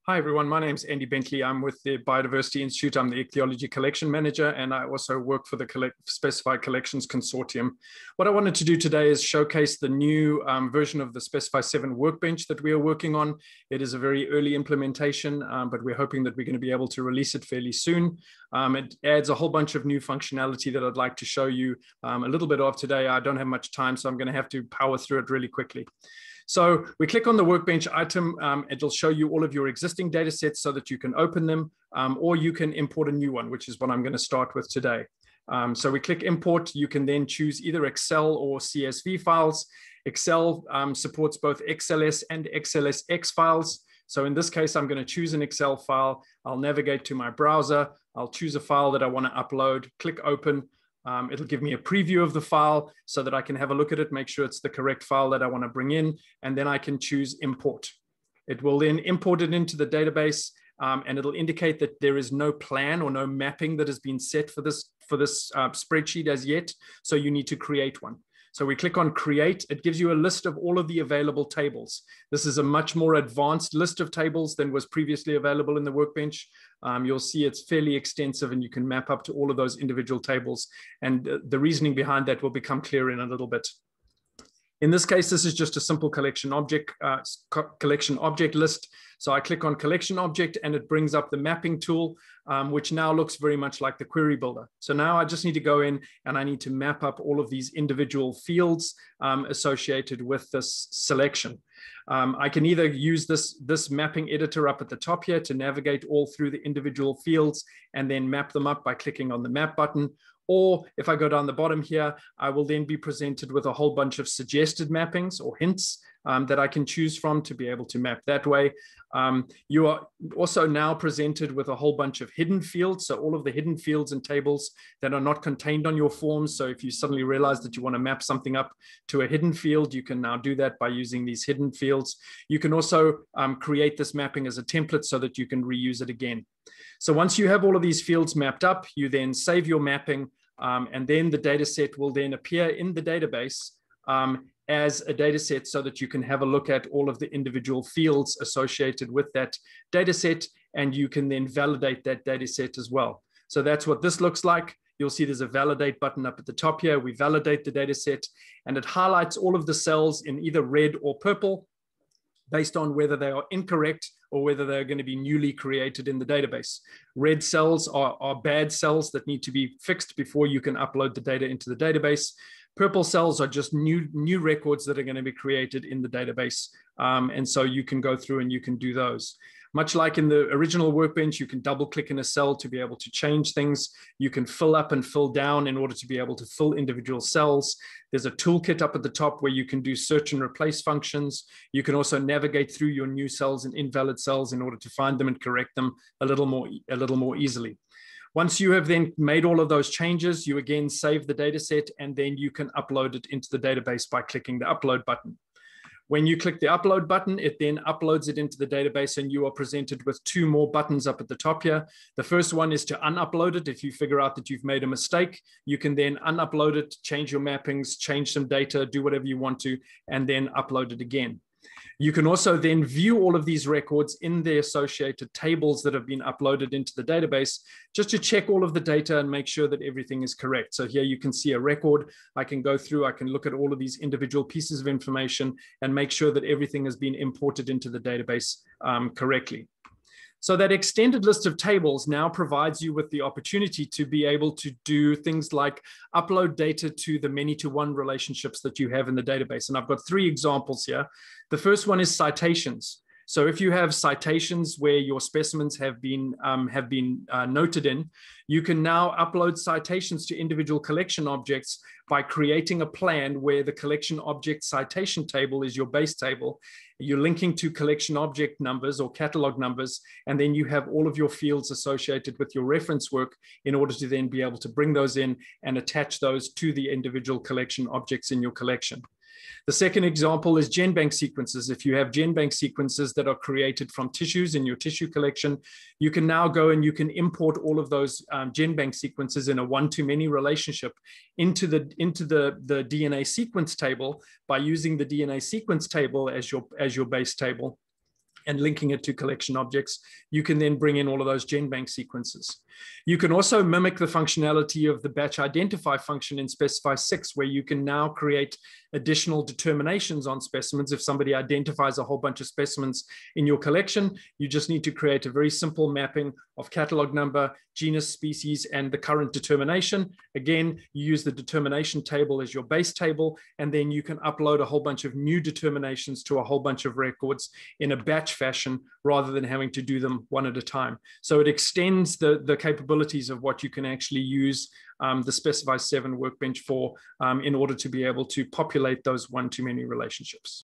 Hi, everyone. My name is Andy Bentley. I'm with the Biodiversity Institute. I'm the Ichthyology Collection Manager, and I also work for the Specified Collections Consortium. What I wanted to do today is showcase the new version of the Specify 7 workbench that we are working on. It is a very early implementation, but we're hoping that we're going to be able to release it fairly soon. It adds a whole bunch of new functionality that I'd like to show you a little bit of today. I don't have much time, so I'm going to have to power through it really quickly. So we click on the workbench item. It'll show you all of your existing data sets so that you can open them, or you can import a new one, which is what I'm going to start with today. So we click import. You can then choose either Excel or CSV files. Excel supports both XLS and XLSX files. So in this case, I'm going to choose an Excel file. I'll navigate to my browser. I'll choose a file that I want to upload, click open. It'll give me a preview of the file so that I can have a look at it, make sure it's the correct file that I want to bring in, and then I can choose import. It will then import it into the database, and it'll indicate that there is no plan or no mapping that has been set for this spreadsheet as yet, so you need to create one. So we click on create. It gives you a list of all of the available tables. This is a much more advanced list of tables than was previously available in the workbench. You'll see it's fairly extensive and you can map up to all of those individual tables. And the reasoning behind that will become clear in a little bit. In this case, this is just a simple collection object list. So I click on collection object and it brings up the mapping tool, which now looks very much like the query builder. So now I just need to go in and I need to map up all of these individual fields associated with this selection. I can either use this mapping editor up at the top here to navigate all through the individual fields and then map them up by clicking on the map button. Or if I go down the bottom here, I will then be presented with a whole bunch of suggested mappings or hints that I can choose from to be able to map that way. You are also now presented with a whole bunch of hidden fields. So all of the hidden fields and tables that are not contained on your forms. So if you suddenly realize that you want to map something up to a hidden field, you can now do that by using these hidden fields. You can also create this mapping as a template so that you can reuse it again. So once you have all of these fields mapped up, you then save your mapping, and then the data set will then appear in the database as a data set so that you can have a look at all of the individual fields associated with that data set, and you can then validate that data set as well. So that's what this looks like. You'll see there's a validate button up at the top here. We validate the data set, and it highlights all of the cells in either red or purple based on whether they are incorrect or whether they're going to be newly created in the database. Red cells are bad cells that need to be fixed before you can upload the data into the database. Purple cells are just new records that are going to be created in the database. And so you can go through and you can do those. Much like in the original workbench, you can double click in a cell to be able to change things. You can fill up and fill down in order to be able to fill individual cells. There's a toolkit up at the top where you can do search and replace functions. You can also navigate through your new cells and invalid cells in order to find them and correct them a little more easily. Once you have then made all of those changes, you again save the data set and then you can upload it into the database by clicking the upload button. When you click the upload button, it then uploads it into the database and you are presented with two more buttons up at the top here. The first one is to unupload it. If you figure out that you've made a mistake, you can then unupload it, change your mappings, change some data, do whatever you want to, and then upload it again. You can also then view all of these records in the associated tables that have been uploaded into the database, just to check all of the data and make sure that everything is correct. So here you can see a record. I can go through, I can look at all of these individual pieces of information and make sure that everything has been imported into the database correctly. So that extended list of tables now provides you with the opportunity to be able to do things like upload data to the many-to-one relationships that you have in the database. And I've got three examples here. The first one is citations. So if you have citations where your specimens have been noted in, you can now upload citations to individual collection objects by creating a plan where the collection object citation table is your base table. You're linking to collection object numbers or catalog numbers, and then you have all of your fields associated with your reference work in order to then be able to bring those in and attach those to the individual collection objects in your collection. The second example is GenBank sequences. If you have GenBank sequences that are created from tissues in your tissue collection, you can now go and you can import all of those GenBank sequences in a one-to-many relationship into the DNA sequence table by using the DNA sequence table as your base table. and linking it to collection objects, you can then bring in all of those GenBank sequences. You can also mimic the functionality of the batch identify function in Specify 6, where you can now create additional determinations on specimens. If somebody identifies a whole bunch of specimens in your collection, you just need to create a very simple mapping of catalog number, genus, species, and the current determination. Again, you use the determination table as your base table, and then you can upload a whole bunch of new determinations to a whole bunch of records in a batch fashion rather than having to do them one at a time. So it extends the capabilities of what you can actually use the Specify 7 workbench for in order to be able to populate those one-to-many relationships.